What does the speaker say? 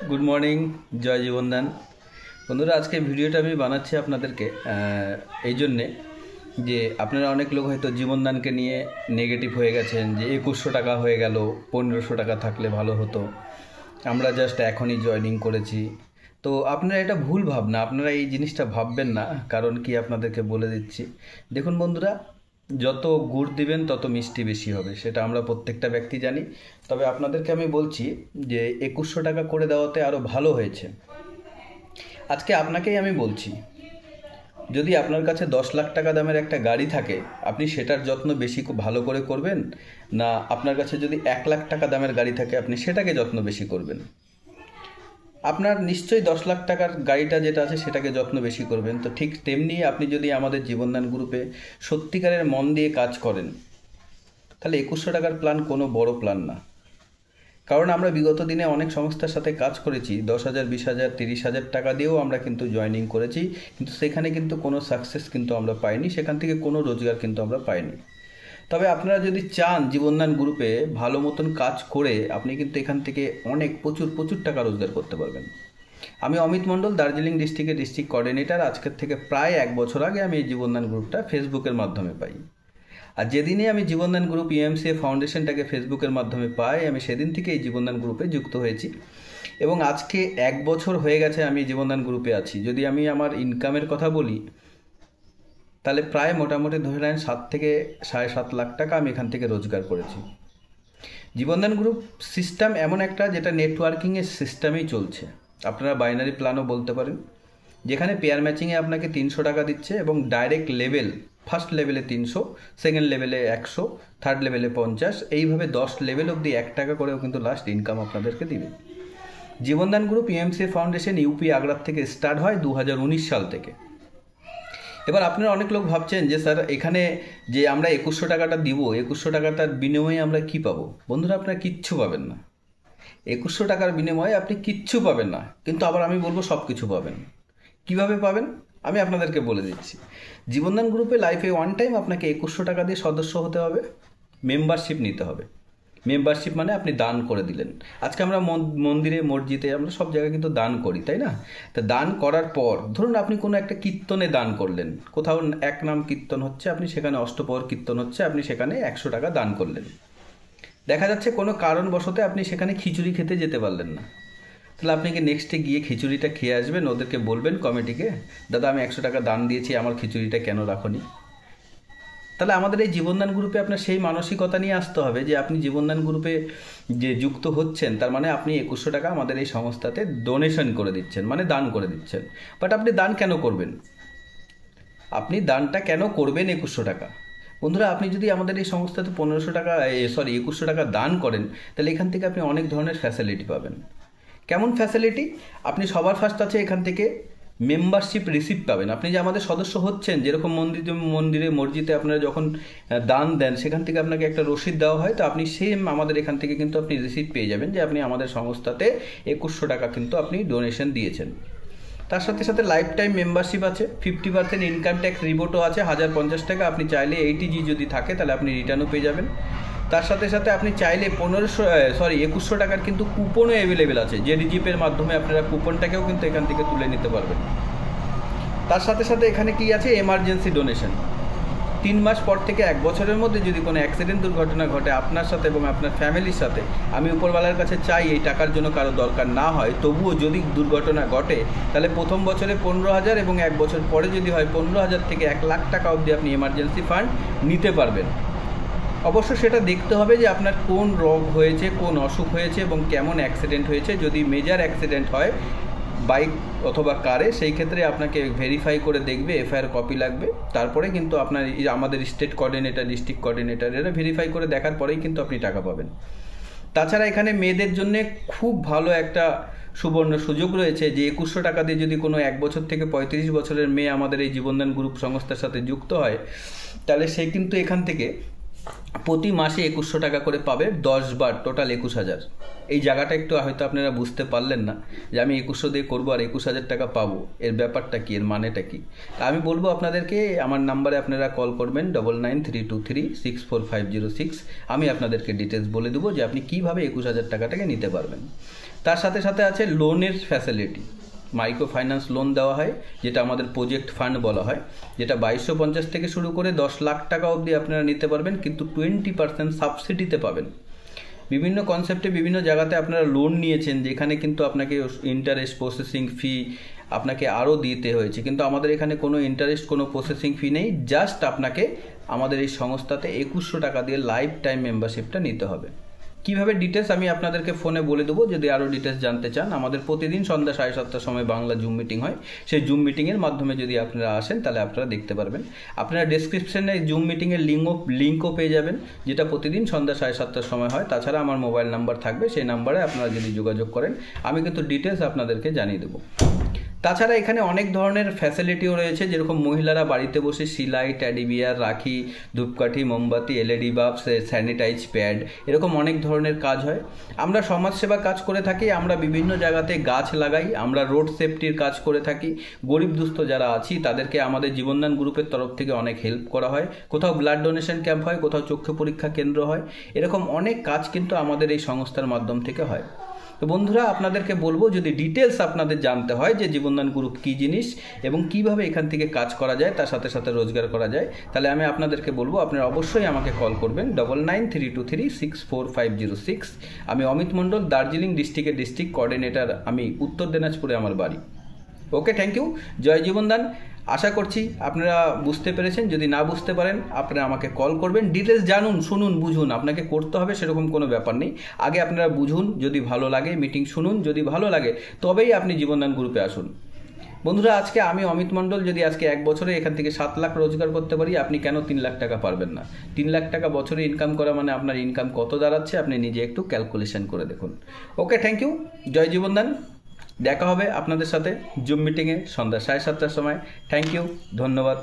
Good morning, জয় জীবনদান। বন্ধুরা, আজকে ভিডিওটা আমি বানাচ্ছি আপনাদেরকে এই জন্যে যে আপনারা অনেক লোক হয়তো জীবনদানকে নিয়ে নেগেটিভ হয়ে গেছেন যে 2100 টাকা হয়ে গেল, 1500 টাকা থাকলে ভালো হতো, আমরা জাস্ট এখনই জয়েনিং করেছি। তো আপনারা এটা ভুল ভাবনা, আপনারা এই জিনিসটা ভাববেন না। কারণ কি আপনাদেরকে বলে দিচ্ছি, দেখুন বন্ধুরা, যত গুড় দিবেন তত মিষ্টি বেশি হবে, সেটা আমরা প্রত্যেকটা ব্যক্তি জানি। তবে আপনাদেরকে আমি বলছি যে 2100 টাকা করে দেওয়াতে আরও ভালো হয়েছে। আজকে আপনাকেই আমি বলছি, যদি আপনার কাছে 10 লাখ টাকা দামের একটা গাড়ি থাকে, আপনি সেটার যত্ন বেশি ভালো করে করবেন না আপনার কাছে যদি 1 লাখ টাকা দামের গাড়ি থাকে আপনি সেটাকে যত্ন বেশি করবেন? আপনার নিশ্চয়ই 10 লাখ টাকার গাড়িটা যেটা আছে সেটাকে যত্ন বেশি করবেন। তো ঠিক তেমনি আপনি যদি আমাদের জীবনদান গ্রুপে সত্যিকারের মন দিয়ে কাজ করেন, তাহলে 2100 টাকার প্ল্যান কোনো বড় প্ল্যান না। কারণ আমরা বিগত দিনে অনেক সংস্থার সাথে কাজ করেছি, 10,000, 20,000, 30,000 টাকা দিয়েও আমরা কিন্তু জয়েনিং করেছি, কিন্তু সেখানে কিন্তু কোনো সাকসেস কিন্তু আমরা পাইনি, সেখান থেকে কোনো রোজগার কিন্তু আমরা পাইনি। তবে আপনারা যদি চান জীবনদান গ্রুপে ভালো মতন কাজ করে আপনি কিন্তু এখান থেকে অনেক প্রচুর টাকা রোজগার করতে পারবেন। আমি অমিত মণ্ডল, দার্জিলিং ডিস্ট্রিক্টের ডিস্ট্রিক্ট কোঅর্ডিনেটর। আজকের থেকে প্রায় 1 বছর আগে আমি এই জীবনদান গ্রুপটা ফেসবুকের মাধ্যমে পাই। আর যেদিনে আমি জীবনদান গ্রুপ ইএমসিএ ফাউন্ডেশনটাকে ফেসবুকের মাধ্যমে পাই, আমি সেদিন থেকে এই জীবনদান গ্রুপে যুক্ত হয়েছি এবং আজকে 1 বছর হয়ে গেছে আমি জীবনদান গ্রুপে আছি। যদি আমি আমার ইনকামের কথা বলি, তাহলে প্রায় মোটামুটি ধরে নেন 7 থেকে 7.5 লাখ টাকা আমি এখান থেকে রোজগার করেছি। জীবনদান গ্রুপ সিস্টেম এমন একটা যেটা নেটওয়ার্কিংয়ের সিস্টেমেই চলছে। আপনারা বাইনারি প্ল্যানও বলতে পারেন, যেখানে পেয়ার ম্যাচিংয়ে আপনাকে 300 টাকা দিচ্ছে এবং ডাইরেক্ট লেভেল, ফার্স্ট লেভেলে 300, সেকেন্ড লেভেলে 100, থার্ড লেভেলে 50, এইভাবে 10 লেভেল অবধি 1 টাকা করেও কিন্তু লাস্ট ইনকাম আপনাদেরকে দিবে। জীবনদান গ্রুপ ইএমসিএ ফাউন্ডেশন ইউপি আগ্রার থেকে স্টার্ট হয় 2019 সাল থেকে। এবার আপনারা অনেক লোক ভাবছেন যে স্যার এখানে যে আমরা 2100 টাকাটা দিব, 2100 টাকাটার বিনিময়ে আমরা কি পাবো? বন্ধুরা, আপনারা কিচ্ছু পাবেন না। 2100 টাকার বিনিময়ে আপনি কিচ্ছু পাবেন না, কিন্তু আবার আমি বলবো সব কিছু পাবেন। কিভাবে পাবেন আমি আপনাদেরকে বলে দিচ্ছি। জীবনদান গ্রুপে লাইফে ওয়ান টাইম আপনাকে 2100 টাকা দিয়ে সদস্য হতে হবে, মেম্বারশিপ নিতে হবে। মেম্বারশিপ মানে আপনি দান করে দিলেন। আজকে আমরা মন্দিরে, মসজিদে, আমরা সব জায়গায় কিন্তু দান করি, তাই না? তা দান করার পর ধরুন আপনি কোনো একটা কীর্তনে দান করলেন, কোথাও এক নাম কীর্তন হচ্ছে, আপনি সেখানে অষ্টপ্রহর কীর্তন হচ্ছে, আপনি সেখানে 100 টাকা দান করলেন। দেখা যাচ্ছে কোনো কারণবশত আপনি সেখানে খিচুড়ি খেতে যেতে পারলেন না, তাহলে আপনি কি নেক্সটে গিয়ে খিচুড়িটা খেয়ে আসবেন? ওদেরকে বলবেন কমিটিকে, দাদা আমি 100 টাকা দান দিয়েছি, আমার খিচুড়িটা কেন রাখনি? তাহলে আমাদের এই জীবনদান গ্রুপে আপনার সেই মানসিকতা নিয়ে আসতে হবে যে আপনি জীবনদান গ্রুপে যে যুক্ত হচ্ছেন, তার মানে আপনি 2100 টাকা আমাদের এই সংস্থাতে ডোনেশন করে দিচ্ছেন, মানে দান করে দিচ্ছেন। বাট আপনি দান কেন করবেন? আপনি দানটা কেন করবেন 2100 টাকা? বন্ধুরা, আপনি যদি আমাদের এই সংস্থাতে 2100 টাকা দান করেন, তাহলে এখান থেকে আপনি অনেক ধরনের ফ্যাসিলিটি পাবেন। কেমন ফ্যাসিলিটি? আপনি সবার ফার্স্ট আছে এখান থেকে মেম্বারশিপ রিসিপ্ট পাবেন। আপনি যে আমাদের সদস্য হচ্ছেন, যেরকম মন্দিরে মসজিদে আপনারা যখন দান দেন সেখান থেকে আপনাকে একটা রসিদ দেওয়া হয়, তো আপনি সেম আমাদের এখান থেকে কিন্তু আপনি রিসিপ্ট পেয়ে যাবেন যে আপনি আমাদের সংস্থাতে 2100 টাকা কিন্তু আপনি ডোনেশন দিয়েছেন। তার সাথে সাথে লাইফ টাইম মেম্বারশিপ আছে, 50% ইনকাম ট্যাক্স রিবোটও আছে 1050 টাকা। আপনি চাইলে 80G যদি থাকে তাহলে আপনি রিটার্নও পেয়ে যাবেন। তার সাথে সাথে আপনি চাইলে 2100 টাকার কিন্তু কুপনও অ্যাভেলেবেল আছে, যে রিজিপের মাধ্যমে আপনারা কুপনটাকেও কিন্তু এখান থেকে তুলে নিতে পারবেন। তার সাথে সাথে এখানে কি আছে, এমার্জেন্সি ডোনেশন। 3 মাস পর থেকে 1 বছরের মধ্যে যদি কোনো অ্যাক্সিডেন্ট, দুর্ঘটনা ঘটে আপনার সাথে এবং আপনার ফ্যামিলির সাথে, আমি উপরওয়ালার কাছে চাই এই টাকার জন্য কারো দরকার না হয়, তবুও যদি দুর্ঘটনা ঘটে তাহলে প্রথম বছরে 15,000 এবং 1 বছর পরে যদি হয় 15,000 থেকে 1 লাখ টাকা অবধি আপনি এমার্জেন্সি ফান্ড নিতে পারবেন। অবশ্য সেটা দেখতে হবে যে আপনার কোন রোগ হয়েছে, কোন অসুখ হয়েছে এবং কেমন অ্যাক্সিডেন্ট হয়েছে। যদি মেজর অ্যাক্সিডেন্ট হয় বাইক অথবা কারে, সেই ক্ষেত্রে আপনাকে ভেরিফাই করে দেখবে, এফআইআর কপি লাগবে। তারপরে কিন্তু আপনার আমাদের স্টেট কোঅর্ডিনেটর, ডিস্ট্রিক্ট কোঅর্ডিনেটর এরা ভেরিফাই করে দেখার পরেই কিন্তু আপনি টাকা পাবেন। তাছাড়া এখানে মেয়েদের জন্য খুব ভালো একটা সুবর্ণ সুযোগ রয়েছে যে 2100 টাকা দিয়ে যদি কোনো 1 বছর থেকে 35 বছরের মেয়ে আমাদের এই জীবনদান গ্রুপ সংস্থার সাথে যুক্ত হয়, তাহলে সে কিন্তু এখান থেকে প্রতি মাসে 2100 টাকা করে পাবে, 10 বার, টোটাল 21,000। এই জায়গাটা একটু হয়তো আপনারা বুঝতে পারলেন না যে আমি 2100 দিয়ে করবো আর 21,000 টাকা পাবো, এর ব্যাপারটা কি, এর মানেটা কি। আমি বলবো আপনাদেরকে, আমার নাম্বারে আপনারা কল করবেন 9932364506। আমি আপনাদেরকে ডিটেলস বলে দেবো যে আপনি কীভাবে 21,000 টাকাটাকে নিতে পারবেন। তার সাথে সাথে আছে লোনের ফ্যাসিলিটি। মাইক্রো ফাইন্যান্স লোন দেওয়া হয়, যেটা আমাদের প্রজেক্ট ফান্ড বলা হয়, যেটা 2250 থেকে শুরু করে 10 লাখ টাকা অবধি আপনারা নিতে পারবেন, কিন্তু 20% সাবসিডিতে পাবেন। বিভিন্ন কনসেপ্টে বিভিন্ন জায়গাতে আপনারা লোন নিয়েছেন, যেখানে কিন্তু আপনাকে ইন্টারেস্ট, প্রসেসিং ফি আপনাকে আরও দিতে হয়েছে, কিন্তু আমাদের এখানে কোনো ইন্টারেস্ট, কোনো প্রসেসিং ফি নেই। জাস্ট আপনাকে আমাদের এই সংস্থাতে 2100 টাকা দিয়ে লাইফ টাইম মেম্বারশিপটা নিতে হবে। কীভাবে ডিটেলস আমি আপনাদেরকে ফোনে বলে দেবো। যদি আরও ডিটেলস জানতে চান, আমাদের প্রতিদিন সন্ধ্যা 7:30টার সময় বাংলা জুম মিটিং হয়। সেই জুম মিটিংয়ের মাধ্যমে যদি আপনারা আসেন, তাহলে আপনারা দেখতে পারবেন। আপনারা ডেসক্রিপশনে জুম মিটিংয়ের লিঙ্কও পেয়ে যাবেন, যেটা প্রতিদিন সন্ধ্যা 7:30টার সময় হয়। তাছাড়া আমার মোবাইল নাম্বার থাকবে, সেই নাম্বারে আপনারা যদি যোগাযোগ করেন, আমি কিন্তু ডিটেলস আপনাদেরকে জানিয়ে দেবো। তাছাড়া এখানে অনেক ধরনের ফ্যাসিলিটিও রয়েছে, যেরকম মহিলারা বাড়িতে বসে সিলাই, ট্যাডি বিয়ার, রাখি, ধূপকাঠি, মোমবাতি, LED বাল্ব, স্যানিটাইজ প্যাড, এরকম অনেক ধরনের কাজ হয়। আমরা সমাজসেবা কাজ করে থাকি, আমরা বিভিন্ন জায়গাতে গাছ লাগাই, আমরা রোড সেফটির কাজ করে থাকি। গরিব দুস্থ যারা আছি তাদেরকে আমাদের জীবনদান গ্রুপের তরফ থেকে অনেক হেল্প করা হয়। কোথাও ব্লাড ডোনেশন ক্যাম্প হয়, কোথাও চক্ষু পরীক্ষা কেন্দ্র হয়। এরকম অনেক কাজ কিন্তু আমাদের এই সংস্থার মাধ্যম থেকে হয়। তো বন্ধুরা, আপনাদেরকে বলবো, যদি ডিটেলস আপনাদের জানতে হয় যে জীবনদান গ্রুপ কী জিনিস এবং কিভাবে এখান থেকে কাজ করা যায়, তার সাথে সাথে রোজগার করা যায়, তাহলে আমি আপনাদেরকে বলবো আপনারা অবশ্যই আমাকে কল করবেন 9932364506। আমি অমিত মণ্ডল, দার্জিলিং ডিস্ট্রিক্টের ডিস্ট্রিক্ট কোঅর্ডিনেটর। আমি উত্তর দিনাজপুরে আমার বাড়ি। ওকে, থ্যাংক ইউ। জয় জীবনদান। আশা করছি আপনারা বুঝতে পেরেছেন। যদি না বুঝতে পারেন, আপনারা আমাকে কল করবেন। ডিটেলস জানুন, শুনুন, বুঝুন। আপনাকে করতে হবে সেরকম কোনো ব্যাপার নেই। আগে আপনারা বুঝুন, যদি ভালো লাগে মিটিং শুনুন, যদি ভালো লাগে তবেই আপনি জীবনদান গ্রুপে আসুন। বন্ধুরা, আজকে আমি অমিত মণ্ডল যদি আজকে 1 বছরে এখান থেকে 7 লাখ রোজগার করতে পারি, আপনি কেন 3 লাখ টাকা পারবেন না? 3 লাখ টাকা বছরে ইনকাম করা মানে আপনার ইনকাম কত দাঁড়াচ্ছে আপনি নিজে একটু ক্যালকুলেশন করে দেখুন। Okay, thank you. জয় জীবনদান। দেখা হবে আপনাদের সাথে জুম মিটিংয়ে সন্ধ্যা 7:30টার সময়। Thank you. ধন্যবাদ।